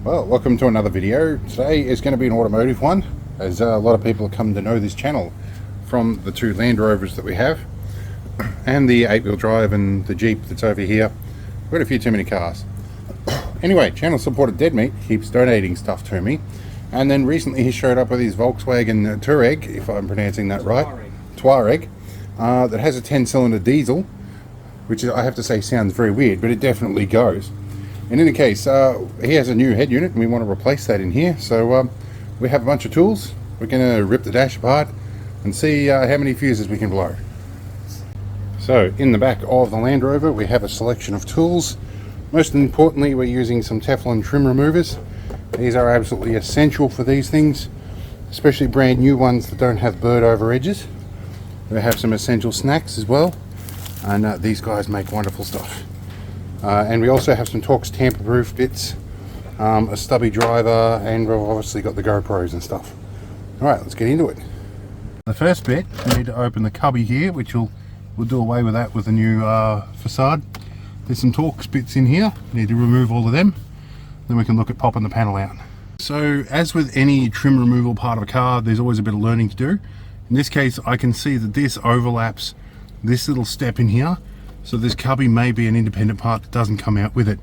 Well, welcome to another video. Today is going to be an automotive one, as a lot of people have come to know this channel from the two Land Rovers that we have and the 8-wheel drive and the Jeep that's over here. We've got a few too many cars. Anyway, channel supported Deadmeat keeps donating stuff to me, and then recently he showed up with his Volkswagen Tuareg, if I'm pronouncing that right, Tuareg, that has a 10-cylinder diesel, which I have to say sounds very weird, but it definitely goes. In any case, he has a new head unit and we want to replace that in here, so we have a bunch of tools. We're going to rip the dash apart and see how many fuses we can blow. So in the back of the Land Rover we have a selection of tools. Most importantly, we're using some Teflon trim removers. These are absolutely essential for these things, especially brand new ones that don't have bird over edges. We have some essential snacks as well, and these guys make wonderful stuff. And we also have some Torx tamper-proof bits, a stubby driver, and we've obviously got the GoPros and stuff. Alright, let's get into it. The first bit, we need to open the cubby here, which we'll do away with that with the new facade. There's some Torx bits in here, we need to remove all of them, then we can look at popping the panel out. So as with any trim removal part of a car, there's always a bit of learning to do. In this case, I can see that this overlaps this little step in here, so this cubby may be an independent part that doesn't come out with it.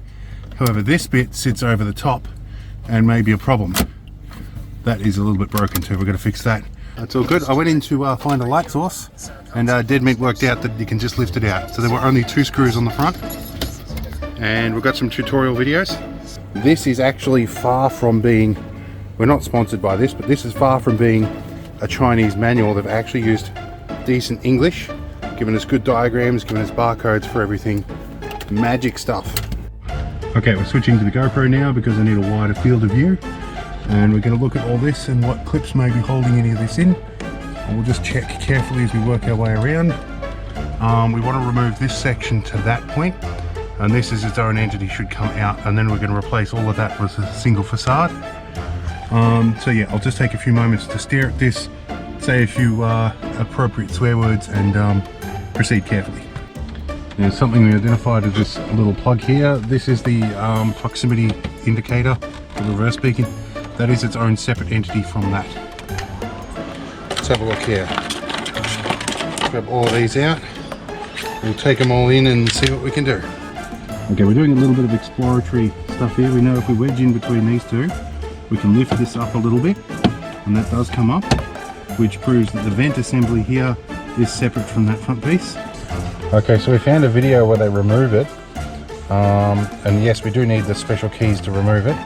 However, this bit sits over the top and may be a problem. That is a little bit broken too, we've got to fix that. That's all good. I went in to find a light source, and Deadmeat worked out that you can just lift it out. So there were only 2 screws on the front, and we've got some tutorial videos. This is actually far from being, we're not sponsored by this, but this is far from being a Chinese manual. They've actually used decent English, given us good diagrams, given us barcodes for everything. Magic stuff. Okay, we're switching to the GoPro now because I need a wider field of view, and we're going to look at all this and what clips may be holding any of this in, and we'll just check carefully as we work our way around. We want to remove this section to that point, and this is its own entity, should come out, and then we're going to replace all of that with a single facade. So yeah, I'll just take a few moments to stare at this, say a few appropriate swear words, and proceed carefully. There's something we identified as this little plug here. This is the proximity indicator, the reverse beacon. That is its own separate entity from that. Let's have a look here. Grab all of these out. We'll take them all in and see what we can do. Okay, we're doing a little bit of exploratory stuff here. We know if we wedge in between these two, we can lift this up a little bit, and that does come up, which proves that the vent assembly here is separate from that front piece. Okay, so we found a video where they remove it, and yes, we do need the special keys to remove it,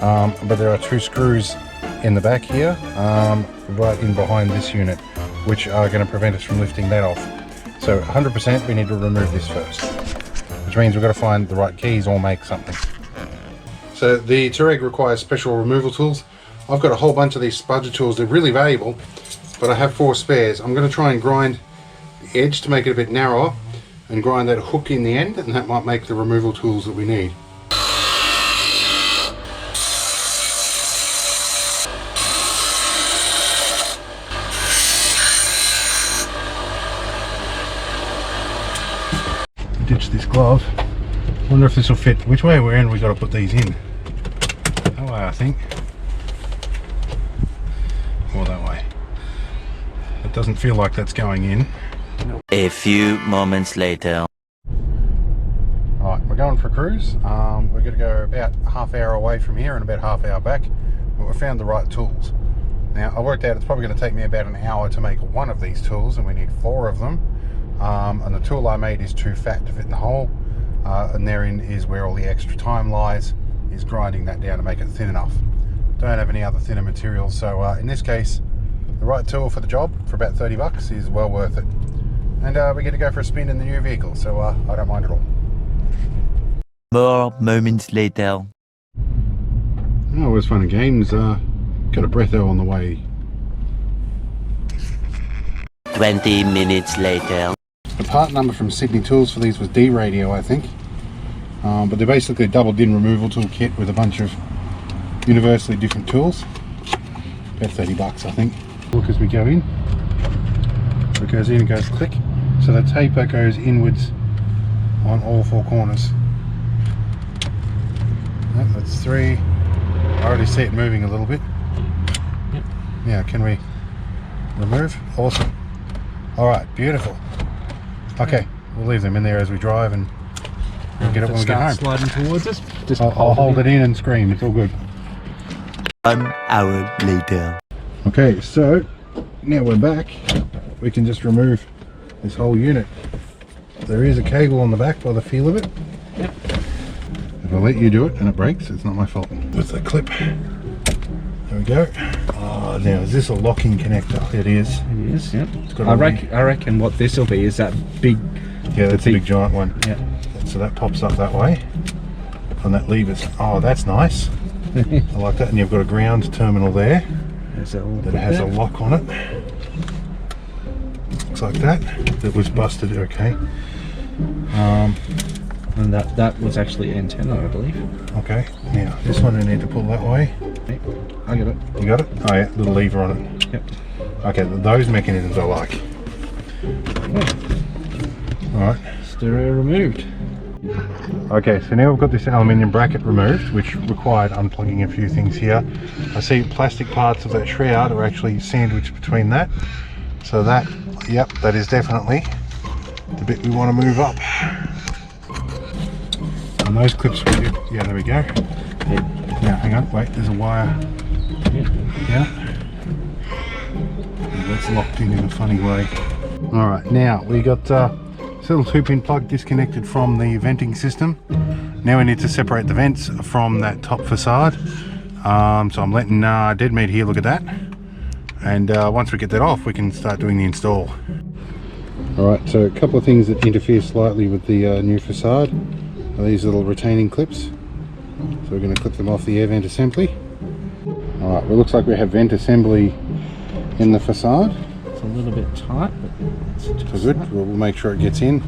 but there are 2 screws in the back here, right in behind this unit, which are going to prevent us from lifting that off. So 100% we need to remove this first, which means we've got to find the right keys or make something. So the Tuareg requires special removal tools. I've got a whole bunch of these spudger tools. They're really valuable, but I have 4 spares. I'm going to try and grind the edge to make it a bit narrower and grind that hook in the end, and that might make the removal tools that we need. Ditch this glove. Wonder if this will fit. Which way we're in, we got to put these in. That way, I think. Or that way. It doesn't feel like that's going in. A few moments later. Alright, we're going for a cruise. We're going to go about half hour away from here and about half hour back, but we found the right tools. Now, I worked out it's probably going to take me about an hour to make one of these tools, and we need 4 of them. And the tool I made is too fat to fit in the hole, and therein is where all the extra time lies, is grinding that down to make it thin enough. Don't have any other thinner materials, so in this case, the right tool for the job for about 30 bucks is well worth it. And we get to go for a spin in the new vehicle, so I don't mind at all. More moments later. Oh, it was fun and games. Got a breatho on the way. 20 minutes later. The part number from Sydney Tools for these was D radio, I think. But they're basically a double DIN removal tool kit with a bunch of universally different tools. About 30 bucks, I think. Look as we go in. So it goes in and goes click. So the taper goes inwards on all 4 corners. That's 3, I already see it moving a little bit. Yep. Now, can we remove? Awesome. Alright, beautiful. Okay, we'll leave them in there as we drive and we'll get it when we get home. Sliding towards us. Just I'll hold it in and scream, it's all good. 1 hour later. Okay, so now we're back. We can just remove this whole unit. There is a cable on the back by the feel of it. Yep. If I let you do it and it breaks, it's not my fault. With the clip. There we go. Oh, now is this a locking connector? It is. It is, yep. It's got I reckon what this will be is that big... Yeah, that's a big giant one. Yeah. So that pops up that way. And that lever's... Oh, that's nice. I like that. And you've got a ground terminal there. That has a lock on it. Looks like that. That was busted, okay. And that was actually antenna, I believe. Okay, now this one I need to pull that way. Yep. I got it. You got it? Oh yeah, little lever on it. Yep. Okay, those mechanisms I like. Alright. Stereo removed. Okay, so now we've got this aluminium bracket removed, which required unplugging a few things here. I see plastic parts of that shroud are actually sandwiched between that. So that, yep, that is definitely the bit we want to move up. And those clips, yeah, there we go. Now, hang on, wait, there's a wire. Yeah. That's locked in a funny way. Alright, now we got this little 2-pin plug disconnected from the venting system. Now we need to separate the vents from that top facade. So I'm letting Deadmeat here look at that. And once we get that off, we can start doing the install. Alright, so a couple of things that interfere slightly with the new facade are these little retaining clips. So we're going to clip them off the air vent assembly. Alright, well, it looks like we have vent assembly in the facade. It's a little bit tight, but it's just so good. We'll make sure it gets in.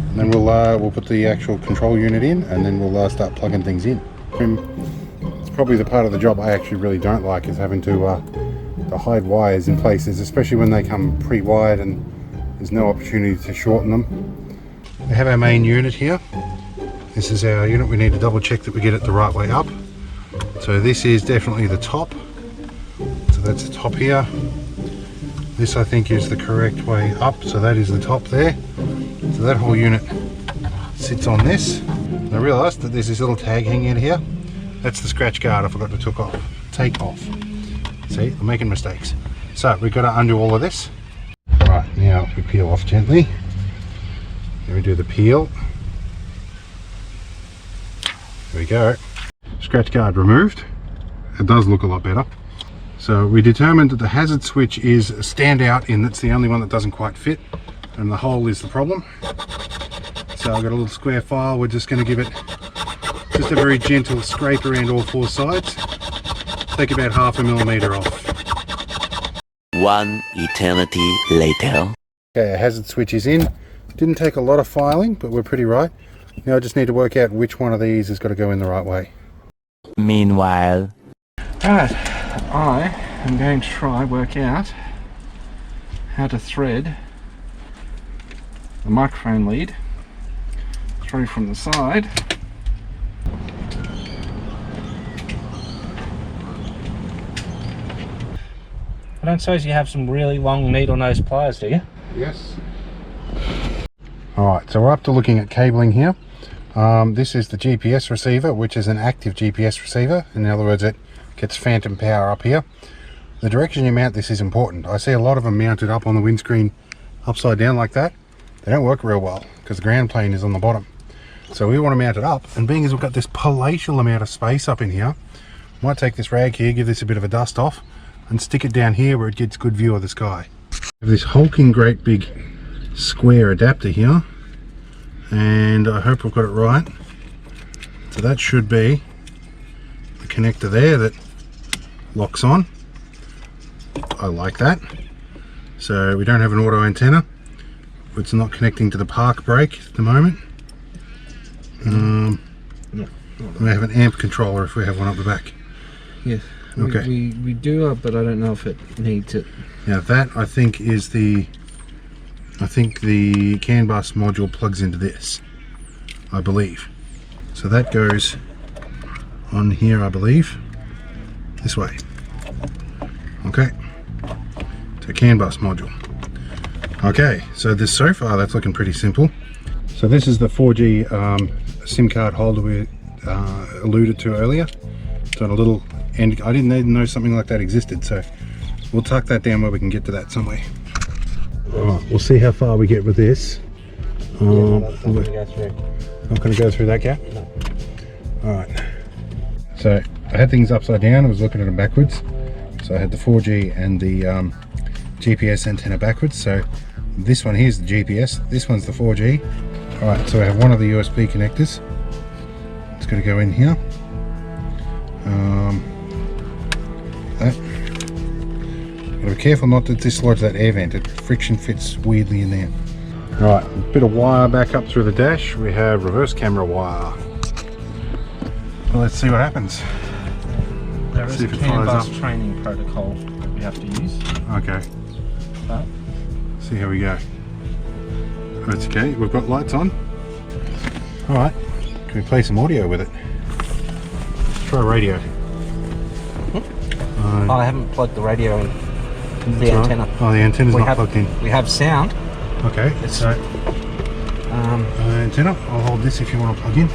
And then we'll put the actual control unit in, and then we'll start plugging things in. It's probably the part of the job I actually really don't like, is having to hide wires in places, especially when they come pre-wired and there's no opportunity to shorten them. We have our main unit here. This is our unit. We need to double check that we get it the right way up. So this is definitely the top. So that's the top here. This I think is the correct way up. So that is the top there. So that whole unit sits on this. And I realised that there's this little tag hanging in here. That's the scratch guard I forgot to take off. See, I'm making mistakes. So we've got to undo all of this. Right, now we peel off gently. Then we do the peel. There we go. Scratch guard removed. It does look a lot better. So we determined that the hazard switch is a standout in that's the only one that doesn't quite fit, and the hole is the problem. So I've got a little square file. We're just going to give it just a very gentle scrape around all 4 sides. Take about 0.5 millimeter off. 1 eternity later. Okay, our hazard switch is in. Didn't take a lot of filing, but we're pretty right. Now I just need to work out which one of these has got to go in the right way. Meanwhile. Alright, I am going to try work out how to thread the microphone lead through from the side. I don't suppose you have some really long needle nose pliers, do you? Yes. Alright, so we're up to looking at cabling here. This is the GPS receiver, which is an active GPS receiver. In other words, it gets phantom power up here. The direction you mount this is important. I see a lot of them mounted up on the windscreen upside down like that. They don't work real well because the ground plane is on the bottom. So we want to mount it up, and being as we've got this palatial amount of space up in here, might take this rag here, give this a bit of a dust off, and stick it down here where it gets good view of the sky. I have this hulking great big square adapter here, and I hope we've got it right. So that should be the connector there that locks on. I like that. So we don't have an auto antenna. It's not connecting to the park brake at the moment. We have an amp controller if we have one up the back. Yes. Okay. We do, but I don't know if it needs it. Now that I think is the CAN bus module plugs into this, I believe. So that goes on here, I believe. this way. Okay, to CAN bus module. Okay, so this so far that's looking pretty simple. So this is the 4G SIM card holder we alluded to earlier. It's on a little end. I didn't even know something like that existed, so we'll tuck that down where we can get to that somewhere. Alright, we'll see how far we get with this. Not going to go through that gap? No. Alright, so I had things upside down. I was looking at them backwards. So I had the 4G and the GPS antenna backwards. So this one here's the GPS, this one's the 4G. Alright, so we have one of the USB connectors. It's going to go in here. That. Gotta be careful not to dislodge that air vent. It friction fits weirdly in there. Alright, a bit of wire back up through the dash. We have reverse camera wire. Well, let's see what happens. There is a CAN bus training protocol that we have to use. Okay. But see how we go. That's okay. We've got lights on. Alright. Can we play some audio with it? Let's try radio. I haven't plugged the radio in. The antenna. Oh, the antenna's not plugged in. We have sound. Okay. So antenna. I'll hold this if you want to plug in.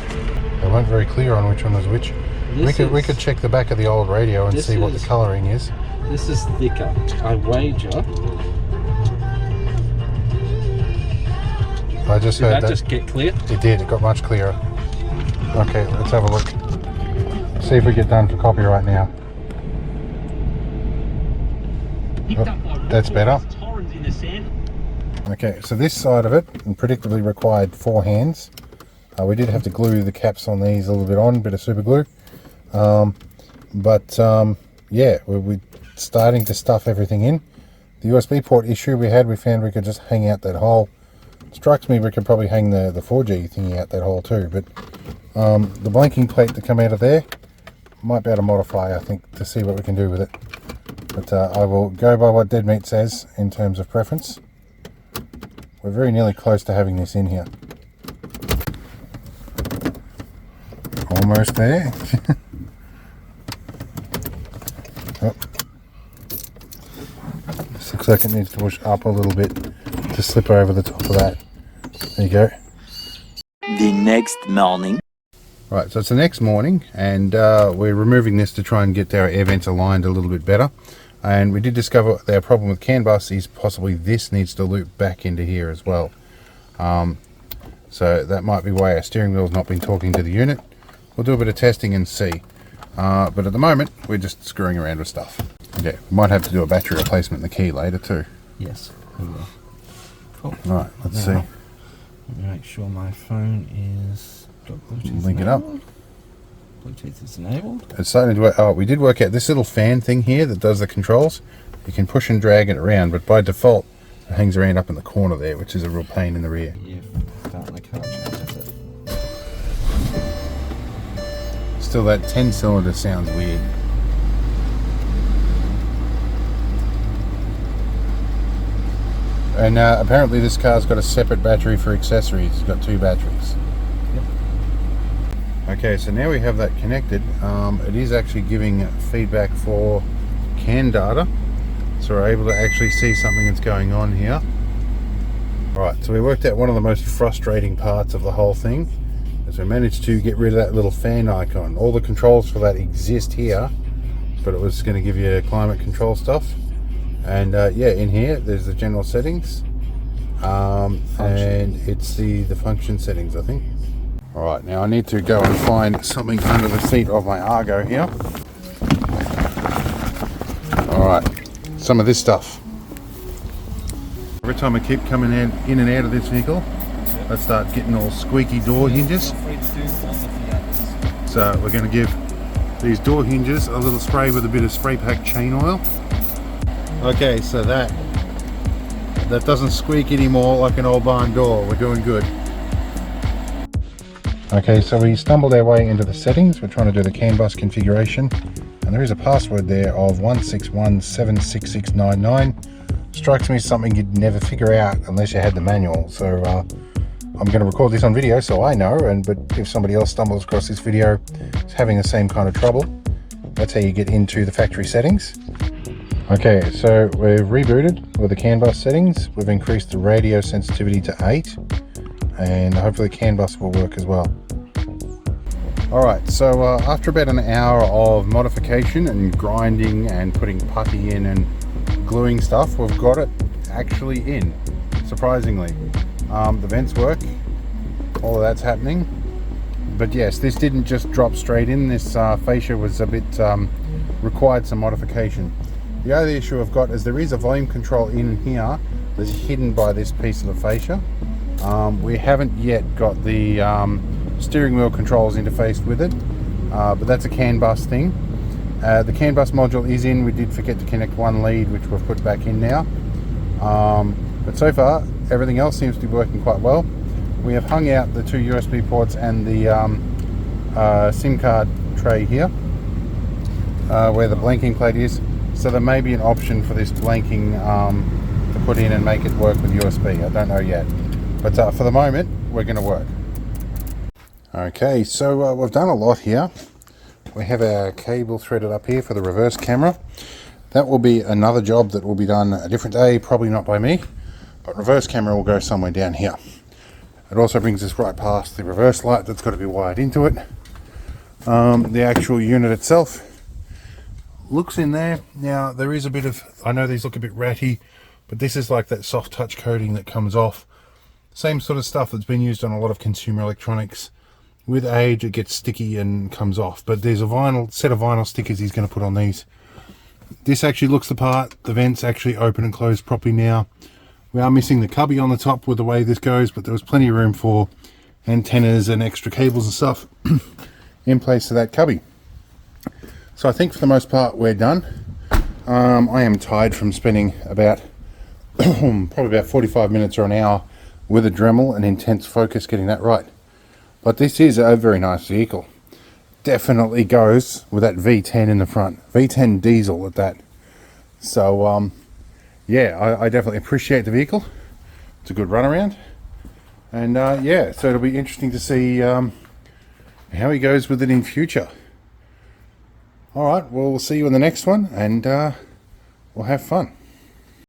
They weren't very clear on which one was which. We could check the back of the old radio and see what the colouring is. This is thicker. I wager. I just heard that. Did that just get clear? It did. It got much clearer. Okay, let's have a look. See if we get done for copyright now. Oh, that's better. Okay, so this side of it predictably required 4 hands. We did have to glue the caps on these a little bit on, a bit of super glue. Yeah, we're starting to stuff everything in. The USB port issue we found we could just hang out that hole. Strikes me we could probably hang the 4G thingy out that hole too, but the blanking plate that come out of there, might be able to modify, I think, to see what we can do with it. But I will go by what Deadmeat says in terms of preference. We're very nearly close to having this in here. Almost there. Oh. This looks like it needs to push up a little bit to slip over the top of that. There you go. The next morning. Right, so it's the next morning, and we're removing this to try and get our air vents aligned a little bit better. And we did discover that our problem with CAN bus is possibly this needs to loop back into here as well. So that might be why our steering wheel's not been talking to the unit. We'll do a bit of testing and see. But at the moment, we're just screwing around with stuff. Okay, we might have to do a battery replacement in the key later too. Yes, we will. Cool. Right, let's see. Let me make sure my phone is Bluetooth Link it enabled. up. Bluetooth is enabled. It's starting to work. Oh, we did work out this little fan thing here that does the controls. You can push and drag it around, but by default, it hangs around up in the corner there, which is a real pain in the rear. Yeah, starting the car changes it. Still, that 10-cylinder sounds weird. And apparently this car's got a separate battery for accessories. It's got 2 batteries. Yep. Okay, so now we have that connected. It is actually giving feedback for CAN data. So we're able to actually see something that's going on here. Right, so we worked out one of the most frustrating parts of the whole thing. So we managed to get rid of that little fan icon. All the controls for that exist here, but it was going to give you climate control stuff. And yeah, in here there's the general settings, and it's the function settings, I think. Alright, now I need to go and find something under the seat of my Argo here. Alright, some of this stuff. Every time I keep coming in and out of this vehicle, I start getting all squeaky door hinges. So we're going to give these door hinges a little spray with a bit of spray pack chain oil. Okay, so that doesn't squeak anymore like an old barn door. We're doing good. Okay, so we stumbled our way into the settings. We're trying to do the CAN bus configuration, and there is a password there of 161766699. Strikes me as something you'd never figure out unless you had the manual. So I'm going to record this on video so I know, but if somebody else stumbles across this video is having the same kind of trouble, That's how you get into the factory settings. Okay, so we've rebooted with the CAN bus settings. We've increased the radio sensitivity to 8, and hopefully CAN bus will work as well. Alright, so after about an hour of modification and grinding and putting putty in and gluing stuff, we've got it actually in, surprisingly. The vents work, all of that's happening. But yes, this didn't just drop straight in. This fascia was a bit, required some modification. The other issue I've got is there is a volume control in here that's hidden by this piece of the fascia. We haven't yet got the steering wheel controls interfaced with it, but that's a CAN bus thing. The CAN bus module is in. We did forget to connect one lead, which we've put back in now. But so far, everything else seems to be working quite well. We have hung out the 2 USB ports and the SIM card tray here, where the blanking plate is. So there may be an option for this blanking to put in and make it work with USB. I don't know yet. But for the moment, we're going to work. Okay, so we've done a lot here. We have our cable threaded up here for the reverse camera. That will be another job that will be done a different day, probably not by me, but reverse camera will go somewhere down here. It also brings us right past the reverse light that's got to be wired into it. The actual unit itself looks in there. Now there is a bit of, I know these look a bit ratty, but this is like that soft touch coating that comes off. Same sort of stuff that's been used on a lot of consumer electronics. With age it gets sticky and comes off, but there's a vinyl set of vinyl stickers he's going to put on these. This actually looks the part. The vents actually open and close properly now. We are missing the cubby on the top with the way this goes, but there was plenty of room for antennas and extra cables and stuff in place to that cubby. So I think for the most part we're done. I am tired from spending about probably about 45 minutes or an hour with a Dremel and intense focus getting that right. But this is a very nice vehicle. Definitely goes with that V10 in the front. V10 Diesel at that. So yeah, I definitely appreciate the vehicle. It's a good runaround. And yeah, so it'll be interesting to see how he goes with it in future. Alright, well, we'll see you in the next one, and we'll have fun.